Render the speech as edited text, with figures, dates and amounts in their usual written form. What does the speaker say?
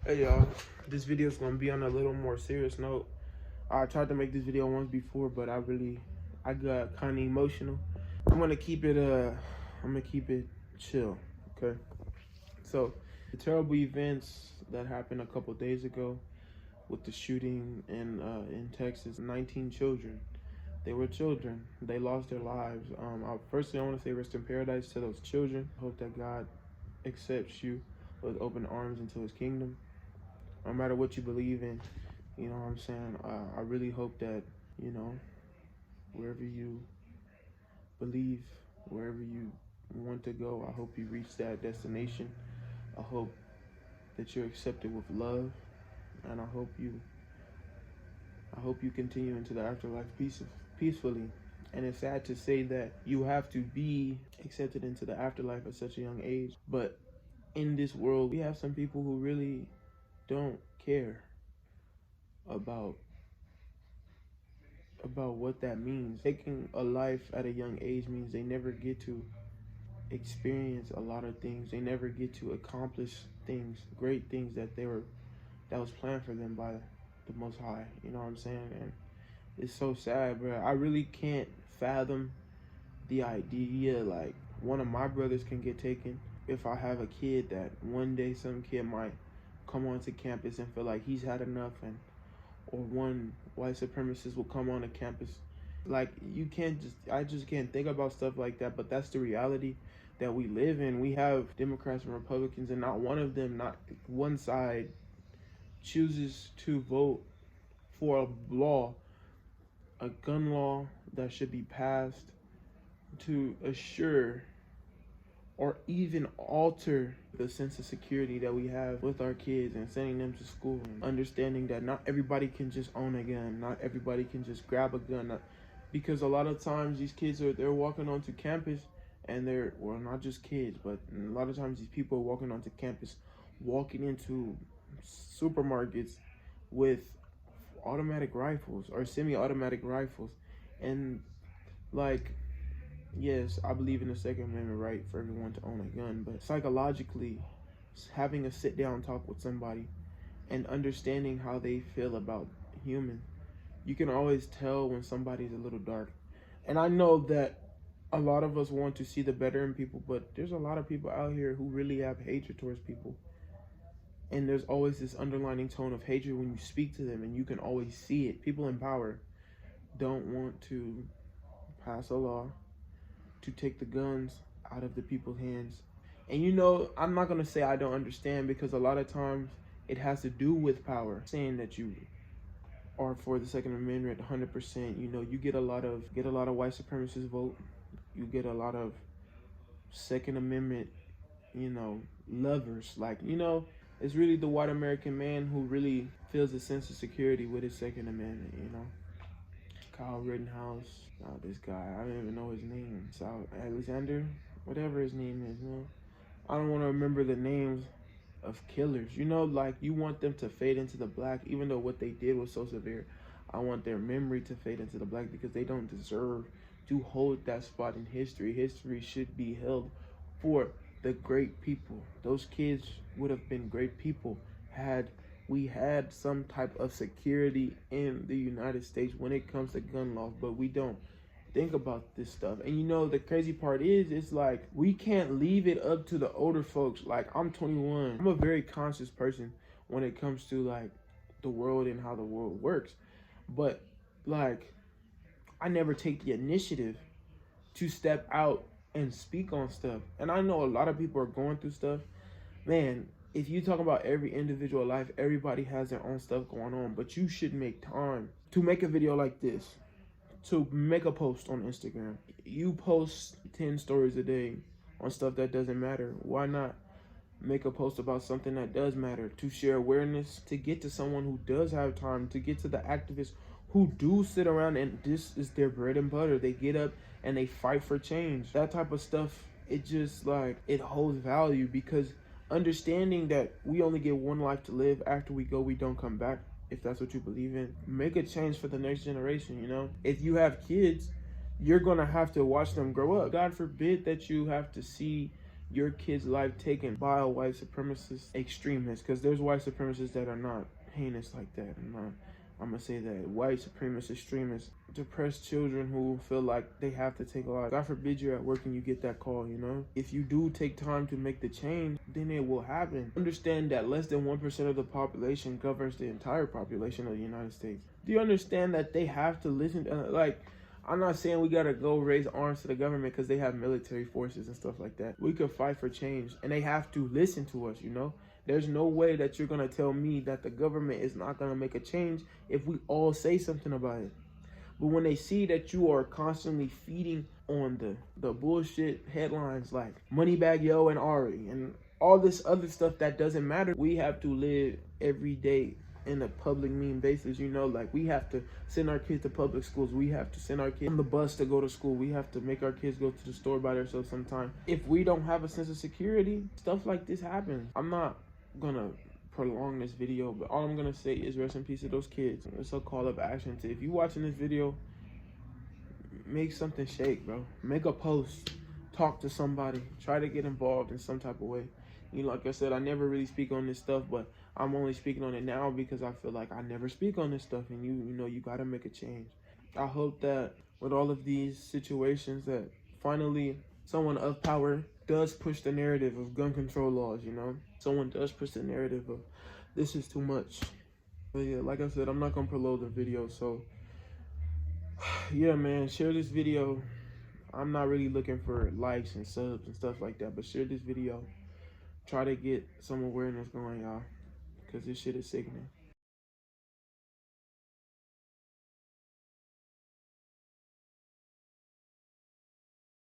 Hey y'all, this video is gonna be on a little more serious note. I tried to make this video once before, but I got kind of emotional. I'm gonna keep it chill, okay? So, the terrible events that happened a couple days ago with the shooting in Texas, 19 children. They were children. They lost their lives. Firstly, I want to say rest in paradise to those children. Hope that God accepts you with open arms into His kingdom. No matter what you believe in, you know what I'm saying? I really hope that, you know, wherever you believe, wherever you want to go, I hope you reach that destination. I hope that you're accepted with love, and I hope you continue into the afterlife peacefully. And it's sad to say that you have to be accepted into the afterlife at such a young age, but in this world, we have some people who really don't care about what that means. Taking a life at a young age means they never get to experience a lot of things. They never get to accomplish things, great things that was planned for them by the Most High. You know what I'm saying? And it's so sad, bro. I really can't fathom the idea like one of my brothers can get taken. If I have a kid, that one day some kid might come onto campus and feel like he's had enough, and or one white supremacist will come on the campus. Like, I just can't think about stuff like that, but that's the reality that we live in. We have Democrats and Republicans, and not one of them, not one side, chooses to vote for a gun law that should be passed to assure or even alter the sense of security that we have with our kids and sending them to school, and understanding that not everybody can just own a gun, not everybody can just grab a gun, because a lot of times these kids they're walking onto campus, and they're, well, not just kids, but a lot of times these people are walking onto campus, walking into supermarkets with automatic rifles or semi-automatic rifles. And like, yes, I believe in the Second Amendment right for everyone to own a gun, but psychologically, having a sit down talk with somebody and understanding how they feel about human, you can always tell when somebody's a little dark. And I know that a lot of us want to see the better in people, but there's a lot of people out here who really have hatred towards people. And there's always this underlining tone of hatred when you speak to them, and you can always see it. People in power don't want to pass a law to take the guns out of the people's hands. And you know, I'm not gonna say I don't understand, because a lot of times it has to do with power. Saying that you are for the Second Amendment 100%, you know, you get a lot of white supremacists vote. You get a lot of Second Amendment, you know, lovers. Like, you know, it's really the white American man who really feels a sense of security with his Second Amendment, you know. Kyle Rittenhouse, this guy, I don't even know his name. South Alexander, whatever his name is, man. I don't want to remember the names of killers. You know, like, you want them to fade into the black, even though what they did was so severe. I want their memory to fade into the black, because they don't deserve to hold that spot in history. History should be held for the great people. Those kids would have been great people had we had some type of security in the United States when it comes to gun laws, but we don't think about this stuff. And you know, the crazy part is, it's like, we can't leave it up to the older folks. Like, I'm 21. I'm a very conscious person when it comes to like the world and how the world works. But like, I never take the initiative to step out and speak on stuff. And I know a lot of people are going through stuff. Man, if you talk about every individual life, everybody has their own stuff going on, but you should make time to make a video like this, to make a post on Instagram. You post 10 stories a day on stuff that doesn't matter. Why not make a post about something that does matter, to share awareness, to get to someone who does have time, to get to the activists who do sit around and this is their bread and butter. They get up and they fight for change. That type of stuff, it just like, it holds value, because understanding that we only get one life to live. After we go, we don't come back. If that's what you believe in, make a change for the next generation. You know, if you have kids, you're gonna have to watch them grow up. God forbid that you have to see your kid's life taken by a white supremacist extremist, because there's white supremacists that are not heinous like that. I'm gonna say that white supremacist extremists, depressed children who feel like they have to take a lot. God forbid you're at work and you get that call, you know? If you do take time to make the change, then it will happen. Understand that less than 1% of the population governs the entire population of the United States. Do you understand that they have to listen to, like, I'm not saying we gotta go raise arms to the government because they have military forces and stuff like that. We could fight for change, and they have to listen to us, you know? There's no way that you're gonna tell me that the government is not gonna make a change if we all say something about it. But when they see that you are constantly feeding on the bullshit headlines like Moneybag Yo and Ari and all this other stuff that doesn't matter, we have to live every day in a public mean basis, you know, like we have to send our kids to public schools. We have to send our kids on the bus to go to school. We have to make our kids go to the store by themselves sometime. If we don't have a sense of security, stuff like this happens. I'm not gonna prolong this video, but all I'm gonna say is rest in peace to those kids. It's a call of action to, if you watching this video, make something shake, bro. Make a post, talk to somebody, try to get involved in some type of way. You know, like I said, I never really speak on this stuff, but I'm only speaking on it now because I feel like I never speak on this stuff, and you know, you gotta make a change. I hope that with all of these situations that finally someone of power does push the narrative of gun control laws, you know? Someone does push the narrative of this is too much. But yeah, like I said, I'm not gonna prolong the video, so yeah, man, share this video. I'm not really looking for likes and subs and stuff like that, but share this video. Try to get some awareness going, y'all, because this shit is sickening.